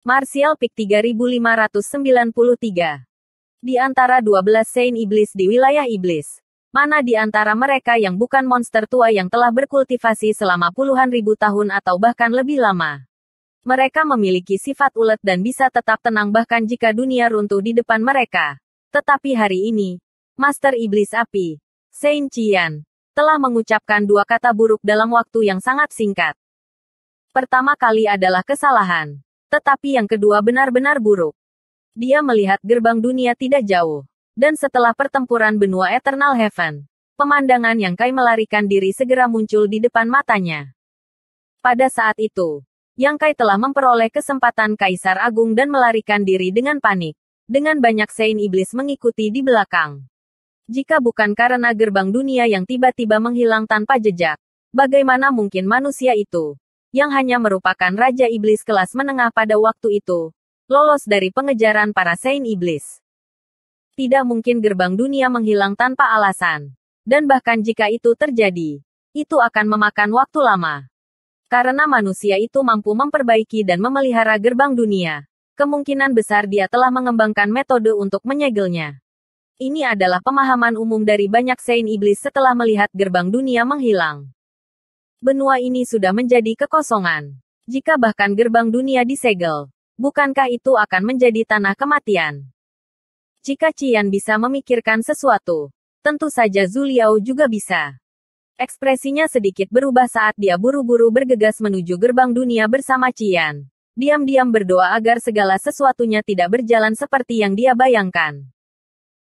Martial Peak 3593. Di antara 12 Saint Iblis di wilayah Iblis, mana di antara mereka yang bukan monster tua yang telah berkultivasi selama puluhan ribu tahun atau bahkan lebih lama? Mereka memiliki sifat ulet dan bisa tetap tenang bahkan jika dunia runtuh di depan mereka. Tetapi hari ini, Master Iblis Api, Saint Qian, telah mengucapkan dua kata buruk dalam waktu yang sangat singkat. Pertama kali adalah kesalahan. Tetapi yang kedua benar-benar buruk. Dia melihat gerbang dunia tidak jauh. Dan setelah pertempuran benua Eternal Heaven, pemandangan yang Kai melarikan diri segera muncul di depan matanya. Pada saat itu, Yang Kai telah memperoleh kesempatan Kaisar Agung dan melarikan diri dengan panik. Dengan banyak Saint Iblis mengikuti di belakang. Jika bukan karena gerbang dunia yang tiba-tiba menghilang tanpa jejak, bagaimana mungkin manusia itu, yang hanya merupakan Raja Iblis kelas menengah pada waktu itu, lolos dari pengejaran para Saint Iblis? Tidak mungkin gerbang dunia menghilang tanpa alasan. Dan bahkan jika itu terjadi, itu akan memakan waktu lama. Karena manusia itu mampu memperbaiki dan memelihara gerbang dunia, kemungkinan besar dia telah mengembangkan metode untuk menyegelnya. Ini adalah pemahaman umum dari banyak Saint Iblis setelah melihat gerbang dunia menghilang. Benua ini sudah menjadi kekosongan. Jika bahkan gerbang dunia disegel, bukankah itu akan menjadi tanah kematian? Jika Qian bisa memikirkan sesuatu, tentu saja Zhu Liao juga bisa. Ekspresinya sedikit berubah saat dia buru-buru bergegas menuju gerbang dunia bersama Qian. Diam-diam berdoa agar segala sesuatunya tidak berjalan seperti yang dia bayangkan.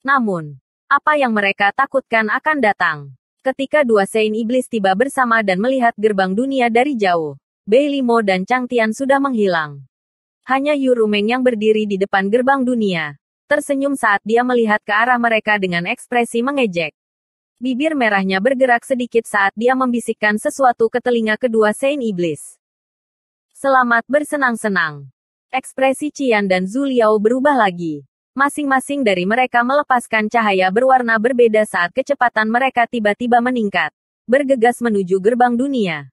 Namun, apa yang mereka takutkan akan datang. Ketika dua Saint Iblis tiba bersama dan melihat gerbang dunia dari jauh, Bei Limo dan Chang Tian sudah menghilang. Hanya Yu Rumeng yang berdiri di depan gerbang dunia, tersenyum saat dia melihat ke arah mereka dengan ekspresi mengejek. Bibir merahnya bergerak sedikit saat dia membisikkan sesuatu ke telinga kedua Saint Iblis. Selamat bersenang-senang. Ekspresi Qian dan Zhu Liao berubah lagi. Masing-masing dari mereka melepaskan cahaya berwarna berbeda saat kecepatan mereka tiba-tiba meningkat. Bergegas menuju gerbang dunia.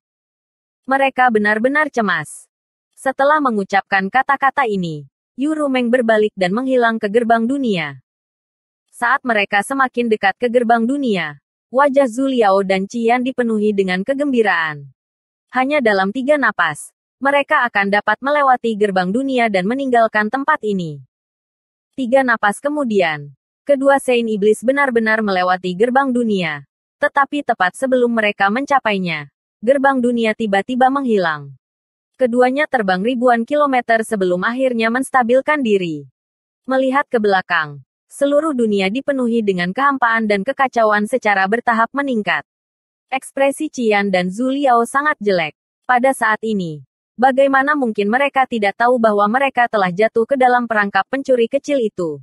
Mereka benar-benar cemas. Setelah mengucapkan kata-kata ini, Yu Rumeng berbalik dan menghilang ke gerbang dunia. Saat mereka semakin dekat ke gerbang dunia, wajah Zhu Liao dan Qian dipenuhi dengan kegembiraan. Hanya dalam 3 napas, mereka akan dapat melewati gerbang dunia dan meninggalkan tempat ini. 3 napas kemudian, kedua Saint Iblis benar-benar melewati gerbang dunia. Tetapi tepat sebelum mereka mencapainya, gerbang dunia tiba-tiba menghilang. Keduanya terbang ribuan kilometer sebelum akhirnya menstabilkan diri. Melihat ke belakang, seluruh dunia dipenuhi dengan kehampaan dan kekacauan secara bertahap meningkat. Ekspresi Qian dan Zhu Liao sangat jelek. Pada saat ini, bagaimana mungkin mereka tidak tahu bahwa mereka telah jatuh ke dalam perangkap pencuri kecil itu?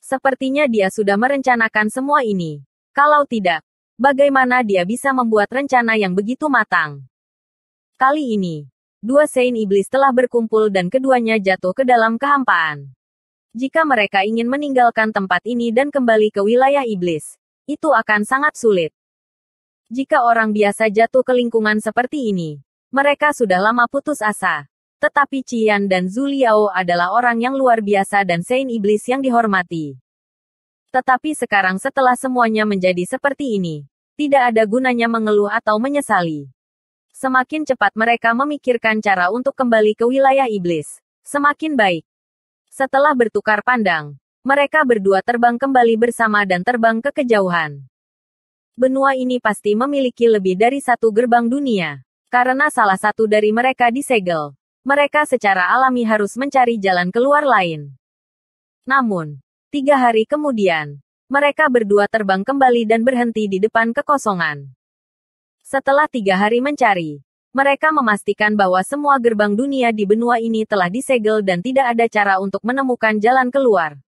Sepertinya dia sudah merencanakan semua ini. Kalau tidak, bagaimana dia bisa membuat rencana yang begitu matang? Kali ini, dua Saint Iblis telah berkumpul dan keduanya jatuh ke dalam kehampaan. Jika mereka ingin meninggalkan tempat ini dan kembali ke wilayah Iblis, itu akan sangat sulit. Jika orang biasa jatuh ke lingkungan seperti ini, mereka sudah lama putus asa. Tetapi Qian dan Zhu Liao adalah orang yang luar biasa dan Saint Iblis yang dihormati. Tetapi sekarang setelah semuanya menjadi seperti ini, tidak ada gunanya mengeluh atau menyesali. Semakin cepat mereka memikirkan cara untuk kembali ke wilayah Iblis, semakin baik. Setelah bertukar pandang, mereka berdua terbang kembali bersama dan terbang ke kejauhan. Benua ini pasti memiliki lebih dari satu gerbang dunia. Karena salah satu dari mereka disegel, mereka secara alami harus mencari jalan keluar lain. Namun, 3 hari kemudian, mereka berdua terbang kembali dan berhenti di depan kekosongan. Setelah 3 hari mencari, mereka memastikan bahwa semua gerbang dunia di benua ini telah disegel dan tidak ada cara untuk menemukan jalan keluar.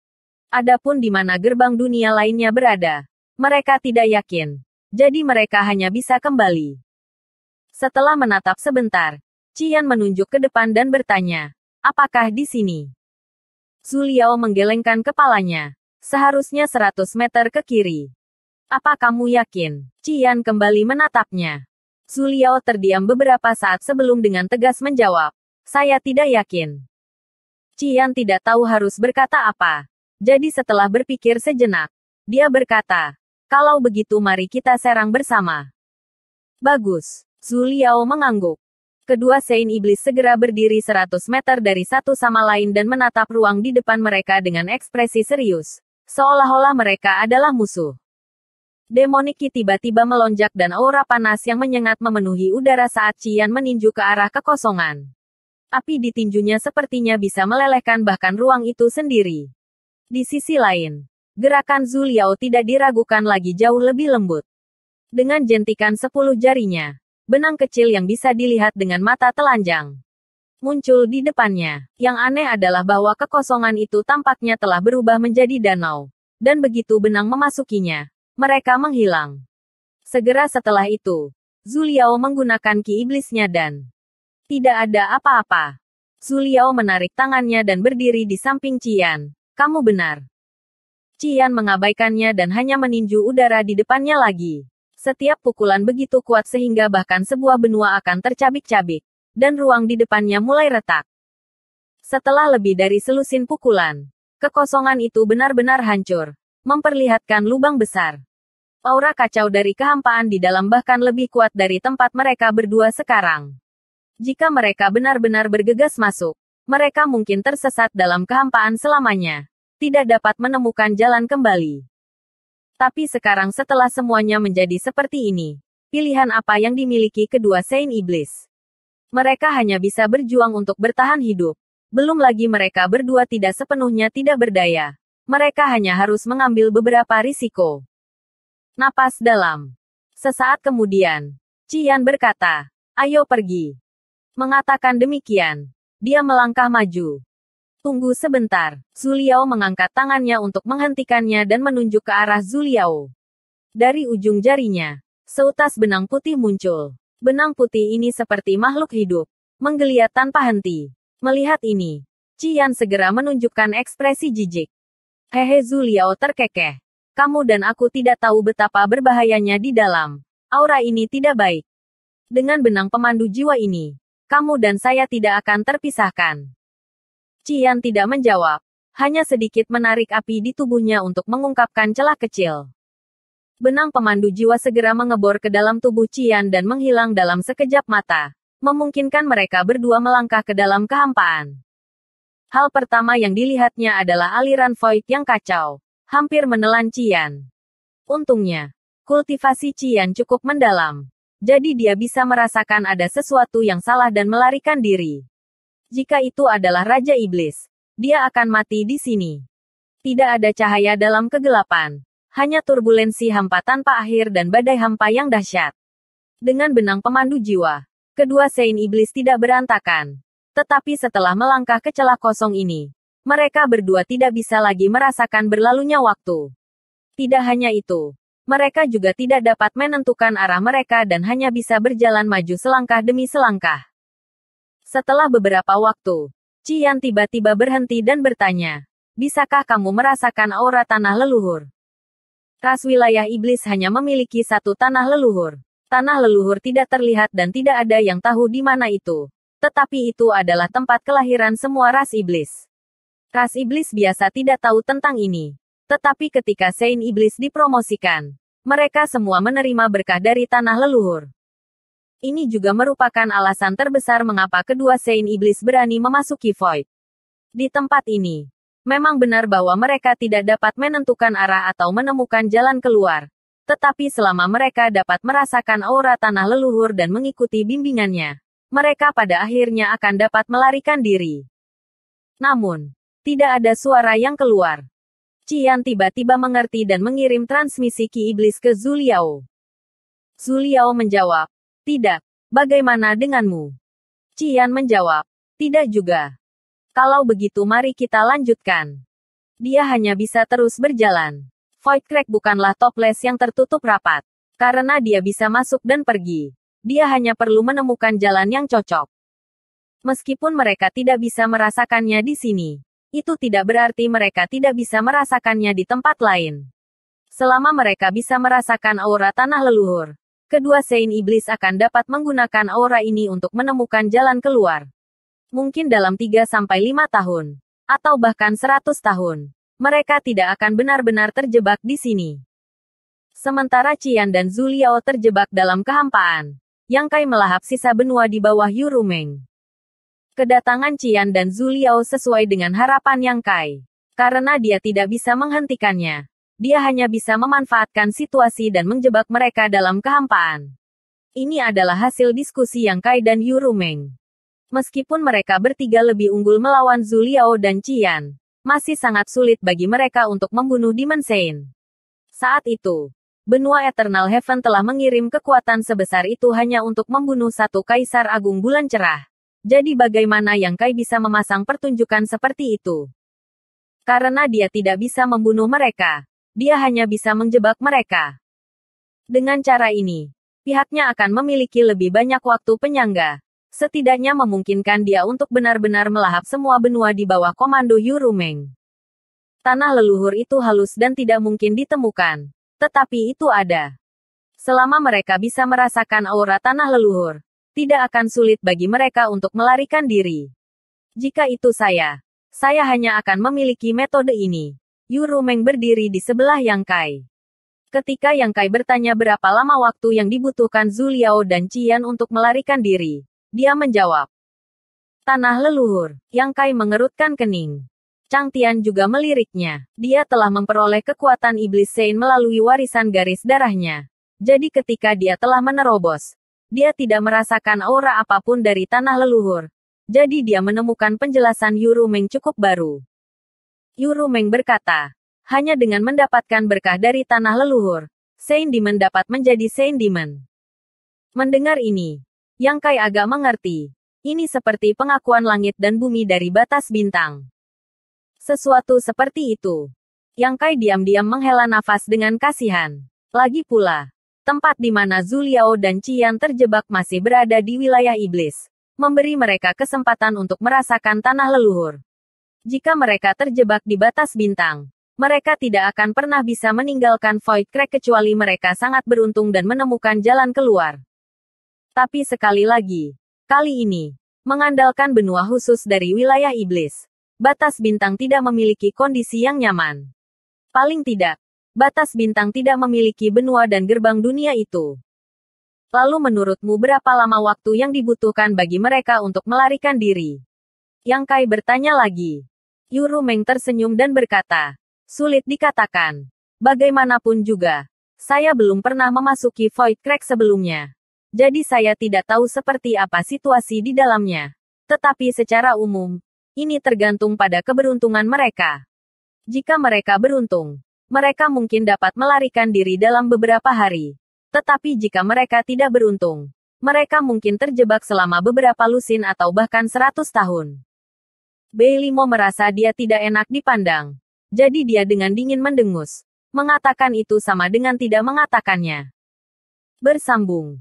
Adapun di mana gerbang dunia lainnya berada, mereka tidak yakin. Jadi mereka hanya bisa kembali. Setelah menatap sebentar, Qian menunjuk ke depan dan bertanya, apakah di sini? Zhu Liao menggelengkan kepalanya. Seharusnya 100 meter ke kiri. Apa kamu yakin? Qian kembali menatapnya. Zhu Liao terdiam beberapa saat sebelum dengan tegas menjawab, saya tidak yakin. Qian tidak tahu harus berkata apa. Jadi setelah berpikir sejenak, dia berkata, kalau begitu mari kita serang bersama. Bagus. Zhu Liao mengangguk. Kedua Saint Iblis segera berdiri 100 meter dari satu sama lain dan menatap ruang di depan mereka dengan ekspresi serius. Seolah-olah mereka adalah musuh. Demonic Ki tiba-tiba melonjak dan aura panas yang menyengat memenuhi udara saat Qian meninju ke arah kekosongan. Api di tinjunya sepertinya bisa melelehkan bahkan ruang itu sendiri. Di sisi lain, gerakan Zhu Liao tidak diragukan lagi jauh lebih lembut. Dengan jentikan 10 jarinya, benang kecil yang bisa dilihat dengan mata telanjang muncul di depannya. Yang aneh adalah bahwa kekosongan itu tampaknya telah berubah menjadi danau. Dan begitu benang memasukinya, mereka menghilang. Segera setelah itu, Zhu Liao menggunakan ki iblisnya dan tidak ada apa-apa. Zhu Liao menarik tangannya dan berdiri di samping Qian. Kamu benar. Qian mengabaikannya dan hanya meninju udara di depannya lagi. Setiap pukulan begitu kuat sehingga bahkan sebuah benua akan tercabik-cabik. Dan ruang di depannya mulai retak. Setelah lebih dari selusin pukulan, kekosongan itu benar-benar hancur. Memperlihatkan lubang besar. Aura kacau dari kehampaan di dalam bahkan lebih kuat dari tempat mereka berdua sekarang. Jika mereka benar-benar bergegas masuk, mereka mungkin tersesat dalam kehampaan selamanya. Tidak dapat menemukan jalan kembali. Tapi sekarang setelah semuanya menjadi seperti ini, pilihan apa yang dimiliki kedua Saint Iblis? Mereka hanya bisa berjuang untuk bertahan hidup. Belum lagi mereka berdua tidak sepenuhnya tidak berdaya. Mereka hanya harus mengambil beberapa risiko. Napas dalam. Sesaat kemudian, Qian berkata, ayo pergi. Mengatakan demikian, dia melangkah maju. Tunggu sebentar. Zhu Liao mengangkat tangannya untuk menghentikannya dan menunjuk ke arah Zhu Liao. Dari ujung jarinya, seutas benang putih muncul. Benang putih ini seperti makhluk hidup, menggeliat tanpa henti. Melihat ini, Qian segera menunjukkan ekspresi jijik. Hehe, Zhu Liao terkekeh. Kamu dan aku tidak tahu betapa berbahayanya di dalam. Aura ini tidak baik. Dengan benang pemandu jiwa ini, kamu dan saya tidak akan terpisahkan. Qian tidak menjawab, hanya sedikit menarik api di tubuhnya untuk mengungkapkan celah kecil. Benang pemandu jiwa segera mengebor ke dalam tubuh Qian dan menghilang dalam sekejap mata, memungkinkan mereka berdua melangkah ke dalam kehampaan. Hal pertama yang dilihatnya adalah aliran void yang kacau, hampir menelan Qian. Untungnya, kultivasi Qian cukup mendalam, jadi dia bisa merasakan ada sesuatu yang salah dan melarikan diri. Jika itu adalah Raja Iblis, dia akan mati di sini. Tidak ada cahaya dalam kegelapan, hanya turbulensi hampa tanpa akhir dan badai hampa yang dahsyat. Dengan benang pemandu jiwa, kedua Saint Iblis tidak berantakan. Tetapi setelah melangkah ke celah kosong ini, mereka berdua tidak bisa lagi merasakan berlalunya waktu. Tidak hanya itu, mereka juga tidak dapat menentukan arah mereka dan hanya bisa berjalan maju selangkah demi selangkah. Setelah beberapa waktu, Qian tiba-tiba berhenti dan bertanya, bisakah kamu merasakan aura tanah leluhur? Ras wilayah iblis hanya memiliki satu tanah leluhur. Tanah leluhur tidak terlihat dan tidak ada yang tahu di mana itu. Tetapi itu adalah tempat kelahiran semua ras iblis. Ras iblis biasa tidak tahu tentang ini. Tetapi ketika Saint Iblis dipromosikan, mereka semua menerima berkah dari tanah leluhur. Ini juga merupakan alasan terbesar mengapa kedua Saint Iblis berani memasuki Void. Di tempat ini, memang benar bahwa mereka tidak dapat menentukan arah atau menemukan jalan keluar. Tetapi selama mereka dapat merasakan aura tanah leluhur dan mengikuti bimbingannya, mereka pada akhirnya akan dapat melarikan diri. Namun, tidak ada suara yang keluar. Qian tiba-tiba mengerti dan mengirim transmisi Ki Iblis ke Zhu Liao. Zhu Liao menjawab, tidak. Bagaimana denganmu? Qian menjawab, tidak juga. Kalau begitu mari kita lanjutkan. Dia hanya bisa terus berjalan. Void Crack bukanlah toples yang tertutup rapat. Karena dia bisa masuk dan pergi. Dia hanya perlu menemukan jalan yang cocok. Meskipun mereka tidak bisa merasakannya di sini, itu tidak berarti mereka tidak bisa merasakannya di tempat lain. Selama mereka bisa merasakan aura tanah leluhur, kedua Saint Iblis akan dapat menggunakan aura ini untuk menemukan jalan keluar. Mungkin dalam 3-5 tahun, atau bahkan 100 tahun. Mereka tidak akan benar-benar terjebak di sini. Sementara Qian dan Zhu Liao terjebak dalam kehampaan. Yang Kai melahap sisa benua di bawah Yu Rumeng. Kedatangan Qian dan Zhu Liao sesuai dengan harapan Yang Kai. Karena dia tidak bisa menghentikannya. Dia hanya bisa memanfaatkan situasi dan menjebak mereka dalam kehampaan. Ini adalah hasil diskusi Yang Kai dan Yu Rumeng. Meskipun mereka bertiga lebih unggul melawan Zhu Liao dan Qian, masih sangat sulit bagi mereka untuk membunuh Demon Saint. Saat itu, benua Eternal Heaven telah mengirim kekuatan sebesar itu hanya untuk membunuh satu Kaisar Agung Bulan Cerah. Jadi bagaimana Yang Kai bisa memasang pertunjukan seperti itu? Karena dia tidak bisa membunuh mereka. Dia hanya bisa menjebak mereka. Dengan cara ini, pihaknya akan memiliki lebih banyak waktu penyangga. Setidaknya memungkinkan dia untuk benar-benar melahap semua benua di bawah komando Yu Rumeng. Tanah leluhur itu halus dan tidak mungkin ditemukan. Tetapi itu ada. Selama mereka bisa merasakan aura tanah leluhur, tidak akan sulit bagi mereka untuk melarikan diri. Jika itu saya hanya akan memiliki metode ini. Yu Rumeng berdiri di sebelah Yang Kai. Ketika Yang Kai bertanya berapa lama waktu yang dibutuhkan Zhu Liao dan Qian untuk melarikan diri, dia menjawab, "Tanah leluhur." Yang Kai mengerutkan kening. Chang Tian juga meliriknya. Dia telah memperoleh kekuatan iblis Saint melalui warisan garis darahnya. Jadi ketika dia telah menerobos, dia tidak merasakan aura apapun dari tanah leluhur. Jadi dia menemukan penjelasan Yu Rumeng cukup baru. Yu Rumeng berkata, hanya dengan mendapatkan berkah dari tanah leluhur, Saint Demon dapat menjadi Saint Demon. Mendengar ini, Yang Kai agak mengerti. Ini seperti pengakuan langit dan bumi dari batas bintang. Sesuatu seperti itu. Yang Kai diam-diam menghela nafas dengan kasihan. Lagi pula, tempat di mana Zhu Liao dan Qian terjebak masih berada di wilayah iblis, memberi mereka kesempatan untuk merasakan tanah leluhur. Jika mereka terjebak di batas bintang, mereka tidak akan pernah bisa meninggalkan Void Crack kecuali mereka sangat beruntung dan menemukan jalan keluar. Tapi sekali lagi, kali ini, mengandalkan benua khusus dari wilayah iblis, batas bintang tidak memiliki kondisi yang nyaman. Paling tidak, batas bintang tidak memiliki benua dan gerbang dunia itu. Lalu menurutmu berapa lama waktu yang dibutuhkan bagi mereka untuk melarikan diri? Yang Kai bertanya lagi. Yu Rumeng tersenyum dan berkata, sulit dikatakan. Bagaimanapun juga, saya belum pernah memasuki Void Crack sebelumnya. Jadi saya tidak tahu seperti apa situasi di dalamnya. Tetapi secara umum, ini tergantung pada keberuntungan mereka. Jika mereka beruntung, mereka mungkin dapat melarikan diri dalam beberapa hari. Tetapi jika mereka tidak beruntung, mereka mungkin terjebak selama beberapa lusin atau bahkan 100 tahun. Beilimo merasa dia tidak enak dipandang. Jadi dia dengan dingin mendengus. Mengatakan itu sama dengan tidak mengatakannya. Bersambung.